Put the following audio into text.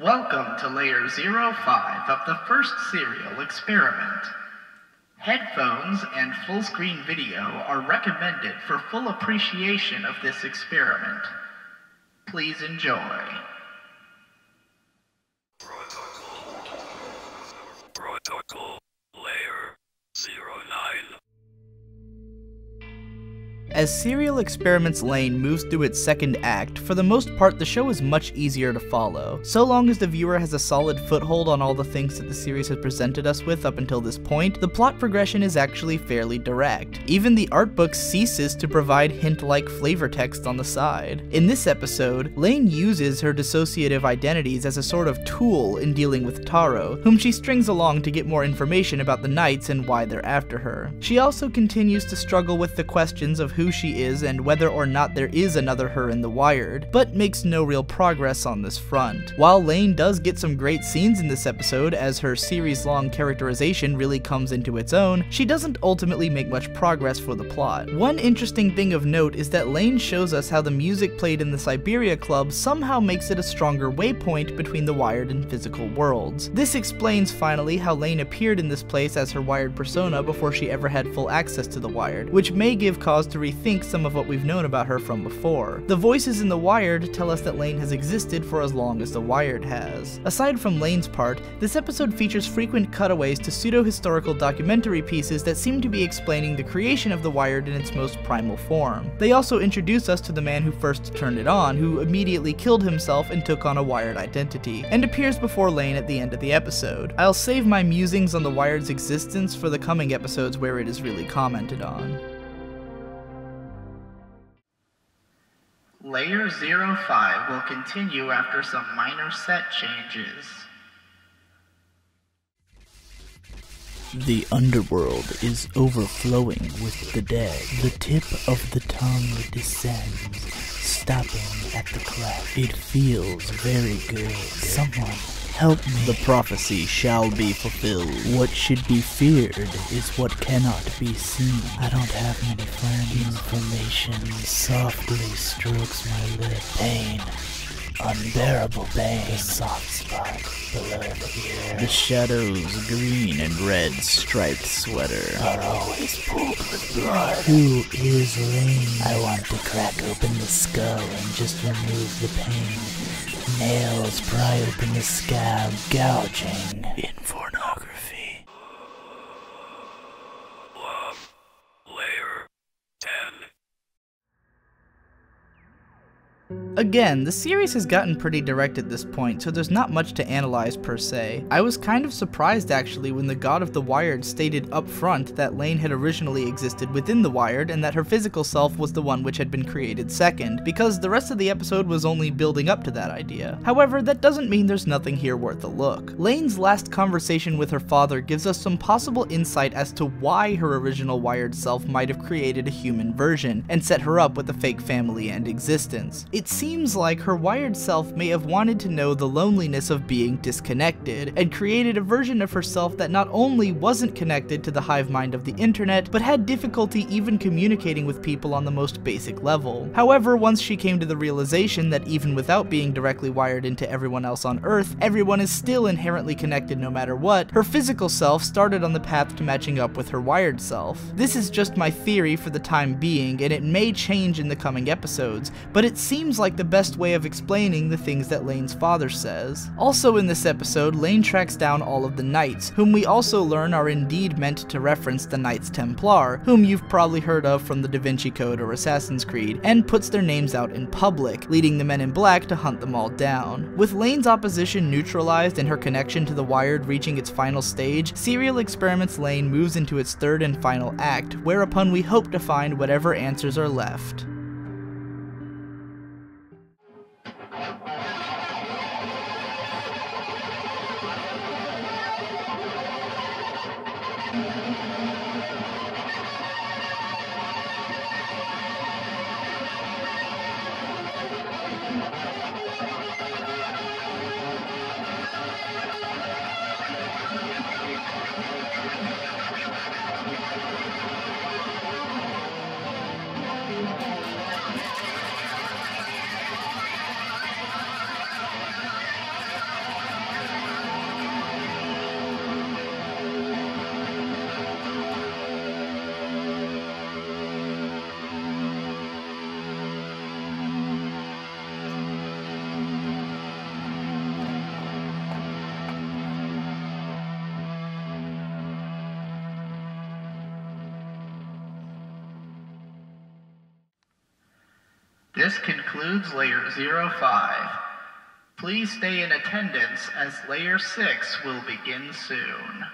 Welcome to Layer 05 of the first serial experiment. Headphones and full-screen video are recommended for full appreciation of this experiment. Please enjoy. Protocol Layer 09. As Serial Experiments Lain moves through its second act, for the most part the show is much easier to follow, so long as the viewer has a solid foothold on all the things that the series has presented us with up until this point. The plot progression is actually fairly direct. Even the art book ceases to provide hint-like flavor text on the side. In this episode, Lain uses her dissociative identities as a sort of tool in dealing with Taro, whom she strings along to get more information about the Knights and why they're after her. She also continues to struggle with the questions of who she is and whether or not there is another her in the Wired, but makes no real progress on this front. While Lain does get some great scenes in this episode, as her series-long characterization really comes into its own, she doesn't ultimately make much progress for the plot. One interesting thing of note is that Lain shows us how the music played in the Siberia Club somehow makes it a stronger waypoint between the Wired and physical worlds. This explains finally how Lain appeared in this place as her Wired persona before she ever had full access to the Wired, which may give cause to rethink some of what we've known about her from before. The voices in the Wired tell us that Lain has existed for as long as the Wired has. Aside from Lain's part, this episode features frequent cutaways to pseudo-historical documentary pieces that seem to be explaining the creation of the Wired in its most primal form. They also introduce us to the man who first turned it on, who immediately killed himself and took on a Wired identity, and appears before Lain at the end of the episode. I'll save my musings on the Wired's existence for the coming episodes where it is really commented on. Layer 05 will continue after some minor set changes. The underworld is overflowing with the dead. The tip of the tongue descends, stopping at the cleft. It feels very good. Someone help me. The prophecy shall be fulfilled. What should be feared is what cannot be seen. I don't have many friends. Information softly strokes my lip. Pain. Unbearable pain. The soft spot below the ear. The shadows, green and red striped sweater, are always pooled with blood. Who is Lain? I want to crack open the skull and just remove the pain. Nails pry open the scab, gouging. Infornography. Layer 10. Again, the series has gotten pretty direct at this point, so there's not much to analyze per se. I was kind of surprised actually when the God of the Wired stated up front that Lain had originally existed within the Wired and that her physical self was the one which had been created second, because the rest of the episode was only building up to that idea. However, that doesn't mean there's nothing here worth a look. Lain's last conversation with her father gives us some possible insight as to why her original Wired self might have created a human version and set her up with a fake family and existence. It seems like her Wired self may have wanted to know the loneliness of being disconnected, and created a version of herself that not only wasn't connected to the hive mind of the internet, but had difficulty even communicating with people on the most basic level. However, once she came to the realization that even without being directly wired into everyone else on Earth, everyone is still inherently connected no matter what, her physical self started on the path to matching up with her Wired self. This is just my theory for the time being, and it may change in the coming episodes, but it seems like the best way of explaining the things that Lain's father says. Also in this episode, Lain tracks down all of the Knights, whom we also learn are indeed meant to reference the Knights Templar, whom you've probably heard of from the Da Vinci Code or Assassin's Creed, and puts their names out in public, leading the Men in Black to hunt them all down. With Lain's opposition neutralized and her connection to the Wired reaching its final stage, Serial Experiments Lain moves into its third and final act, whereupon we hope to find whatever answers are left. This concludes Layer 05. Please stay in attendance as Layer 6 will begin soon.